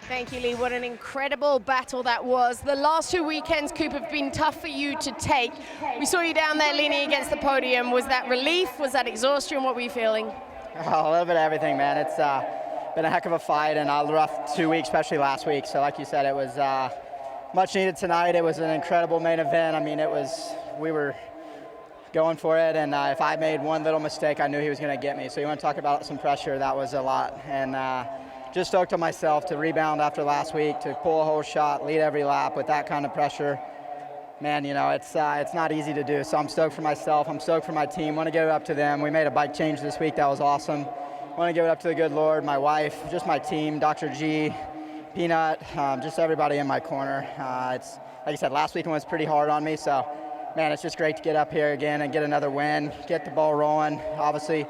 Thank you, Lee. What an incredible battle that was. The last 2 weekends, Coop, have been tough for you to take. We saw you down there leaning against the podium. Was that relief? Was that exhaustion? What were you feeling? Oh, a little bit of everything, man. It's been a heck of a fight and a rough 2 weeks, especially last week. So like you said, it was much needed tonight. It was an incredible main event. I mean, we were going for it, and if I made one little mistake, I knew he was going to get me. So you want to talk about some pressure, that was a lot. And just stoked on myself to rebound after last week, to pull a whole shot, lead every lap with that kind of pressure. Man, you know, it's not easy to do. So I'm stoked for myself. I'm stoked for my team. Want to give it up to them. We made a bike change this week. That was awesome. Want to give it up to the good Lord, my wife, just my team, Dr. G, Peanut, just everybody in my corner. It's like I said, last weekend was pretty hard on me. So, man, it's just great to get up here again and get another win, get the ball rolling. Obviously,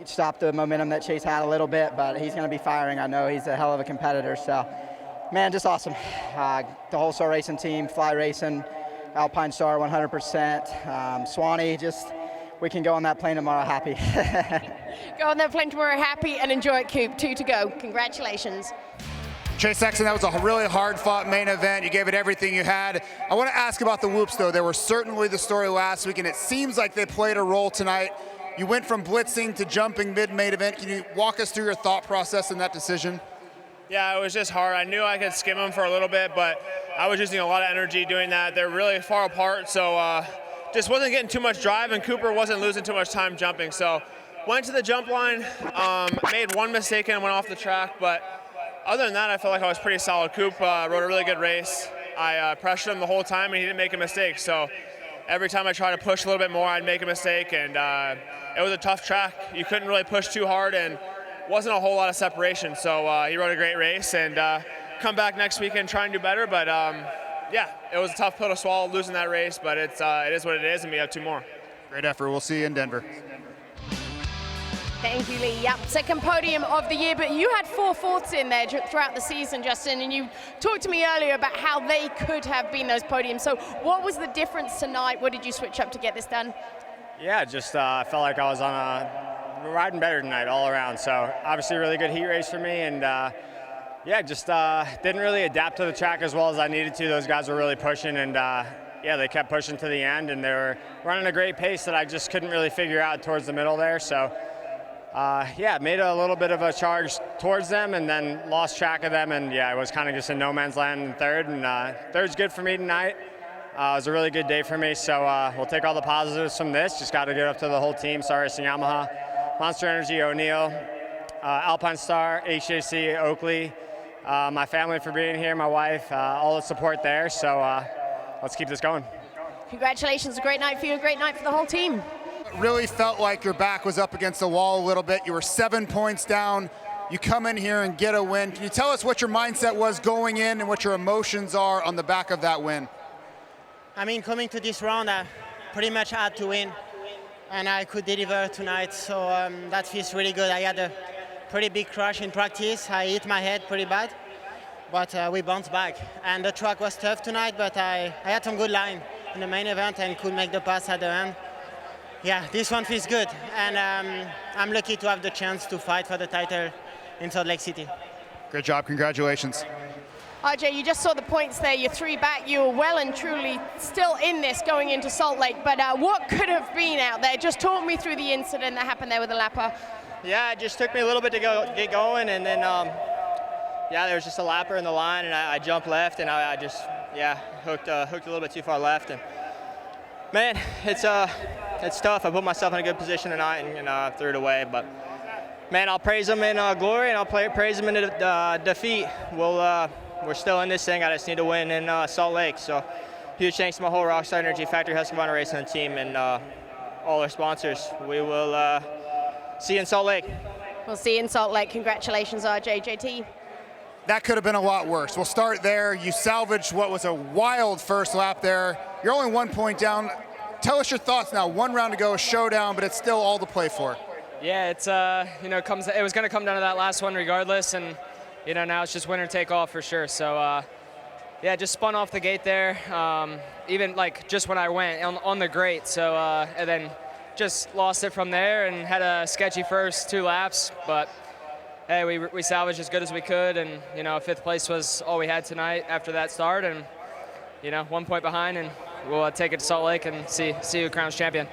stop the momentum that Chase had a little bit, but he's going to be firing. I know he's a hell of a competitor. So, man, just awesome. The whole Star Racing team, Fly Racing, Alpine Star 100%. Swanee, just we can go on that plane tomorrow happy. Go on that plane tomorrow happy and enjoy it, Coop. 2 to go. Congratulations. Chase Sexton, that was a really hard-fought main event. You gave it everything you had. I want to ask about the whoops, though. They were certainly the story last week, and it seems like they played a role tonight. You went from blitzing to jumping mid-main event. Can you walk us through your thought process in that decision? Yeah, it was just hard. I knew I could skim them for a little bit, but I was using a lot of energy doing that. They're really far apart, so just wasn't getting too much drive, and Cooper wasn't losing too much time jumping. So went to the jump line, made one mistake and went off the track, but other than that, I felt like I was pretty solid. Coop rode a really good race. I pressured him the whole time, and he didn't make a mistake. So every time I tried to push a little bit more, I'd make a mistake, and it was a tough track. You couldn't really push too hard, and wasn't a whole lot of separation. So he rode a great race, and come back next weekend, try and do better. But yeah, it was a tough pill to swallow losing that race, but it is what it is, and we have 2 more. Great effort. We'll see you in Denver. Thank you, Lee. Yep, second podium of the year, but you had 4 fourths in there throughout the season, Justin, and you talked to me earlier about how they could have been those podiums. So what was the difference tonight? What did you switch up to get this done? Yeah, just felt like I was riding better tonight all around. So obviously really good heat race for me, and yeah, just didn't really adapt to the track as well as I needed to. Those guys were really pushing, and yeah, they kept pushing to the end, and they were running a great pace that I just couldn't really figure out towards the middle there. So yeah, made a little bit of a charge towards them and then lost track of them, and yeah, it was kind of just in no man's land in third, and third's good for me tonight. It was a really good day for me, so we'll take all the positives from this. Just got to get up to the whole team, Star Racing Yamaha, Monster Energy, O'Neill, Alpine Star, HJC, Oakley, my family for being here, my wife, all the support there, so let's keep this going. Congratulations, a great night for you, a great night for the whole team. Really felt like your back was up against the wall a little bit. You were 7 points down. You come in here and get a win. Can you tell us what your mindset was going in and what your emotions are on the back of that win? I mean, coming to this round, I pretty much had to win, and I could deliver tonight, so that feels really good. I had a pretty big crash in practice. I hit my head pretty bad, but we bounced back. And the track was tough tonight, but I had some good line in the main event and could make the pass at the end. Yeah, this one feels good, and I'm lucky to have the chance to fight for the title in Salt Lake City. Great job, congratulations. RJ, you just saw the points there, you're 3 back, you were well and truly still in this going into Salt Lake, but what could have been out there? Just talk me through the incident that happened there with the lapper. Yeah, it just took me a little bit to get going, and then yeah, there was just a lapper in the line, and I jumped left, and I just, yeah, hooked a little bit too far left, and man, it's tough. I put myself in a good position tonight and threw it away, but man, I'll praise him in glory, and I'll praise him in defeat. We're still in this thing. I just need to win in Salt Lake. So huge thanks to my whole Rockstar Energy, Factory Husqvarna Racing team, and all our sponsors. We will see you in Salt Lake. We'll see you in Salt Lake. Congratulations, RJ. JT. That could have been a lot worse. We'll start there. You salvaged what was a wild first lap there. You're only 1 point down. Tell us your thoughts now. 1 round to go, a showdown, but it's still all to play for. Yeah, it's you know, it was going to come down to that last one regardless, and you know, now it's just winner take all for sure. So yeah, just spun off the gate there, even like just when I went on the grate. So and then just lost it from there and had a sketchy first 2 laps, but hey, we salvaged as good as we could, and you know, 5th place was all we had tonight after that start, and you know, 1 point behind, and we'll take it to Salt Lake and see who crowns champion.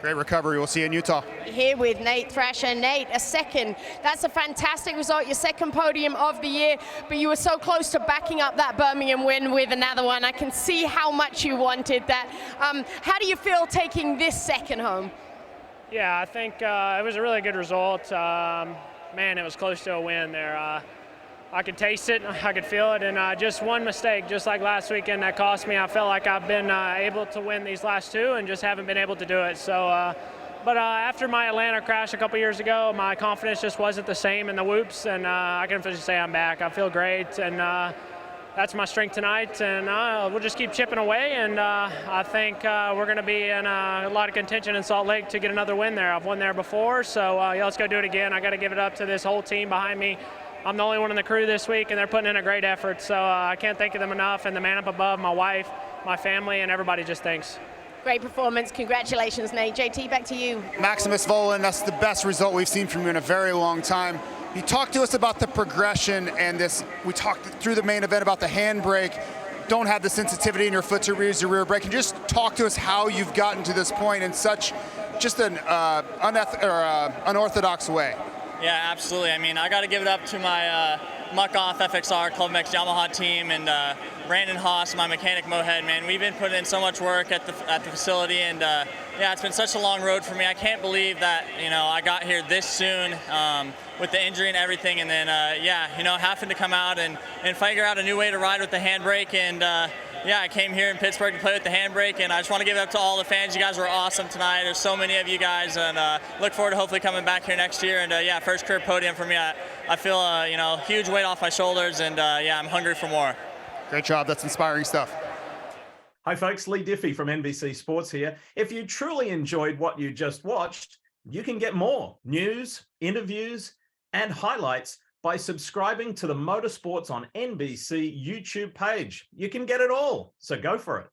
Great recovery. We'll see you in Utah. Here with Nate Thrasher. Nate, a second. That's a fantastic result, your second podium of the year, but you were so close to backing up that Birmingham win with another one. I can see how much you wanted that. How do you feel taking this second home? Yeah, I think it was a really good result. Man, it was close to a win there. I could taste it, I could feel it, and just one mistake, just like last weekend, that cost me. I felt like I've been able to win these last 2 and just haven't been able to do it. So, but after my Atlanta crash a couple years ago, my confidence just wasn't the same in the whoops, and I can just say I'm back. I feel great, and that's my strength tonight, and we'll just keep chipping away, and I think we're going to be in a lot of contention in Salt Lake to get another win there. I've won there before, so yeah, let's go do it again. I got to give it up to this whole team behind me. I'm the only one in the crew this week, and they're putting in a great effort, so I can't thank them enough, and the man up above, my wife, my family, and everybody just thanks. Great performance. Congratulations, Nate. JT, back to you. Maximus Volan, that's the best result we've seen from you in a very long time. You talked to us about the progression and this. We talked through the main event about the handbrake. Don't have the sensitivity in your foot to use your rear brake. Can you just talk to us how you've gotten to this point in such just an unorthodox way? Yeah, absolutely. I mean, I got to give it up to my Muck-Off FXR Club Mix Yamaha team and Brandon Haas, my mechanic Mohead. Man, we've been putting in so much work at the facility, and yeah, it's been such a long road for me. I can't believe that I got here this soon with the injury and everything, and then yeah, having to come out and figure out a new way to ride with the handbrake, and yeah, I came here in Pittsburgh to play with the handbrake, and I just want to give it up to all the fans. You guys were awesome tonight. There's so many of you guys, and look forward to hopefully coming back here next year. And yeah, first career podium for me. I feel huge weight off my shoulders, and yeah, I'm hungry for more. Great job. That's inspiring stuff. Hi folks, Lee Diffie from NBC Sports here. If you truly enjoyed what you just watched, you can get more news, interviews, and highlights by subscribing to the Motorsports on NBC YouTube page. You can get it all, so go for it.